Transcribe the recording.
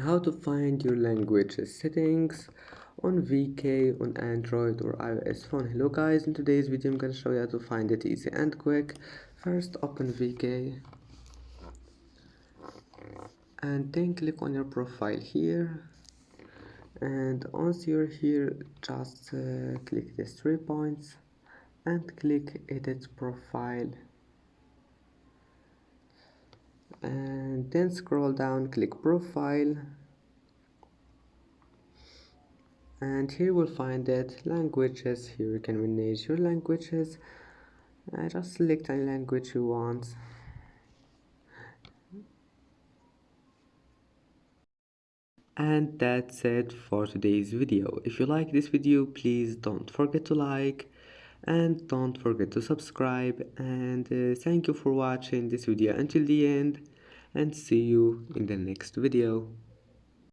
How to find your language settings on VK on Android or iOS phone. Hello guys, in today's video I'm gonna show you how to find it easy and quick. First open VK and then click on your profile here, and once you're here just click these 3 points and click edit profile, and then scroll down, click profile, and here we'll find it languages. Here you can manage your languages. Just select any language you want. And that's it for today's video. If you like this video, please don't forget to like and don't forget to subscribe, and thank you for watching this video until the end, and see you in the next video.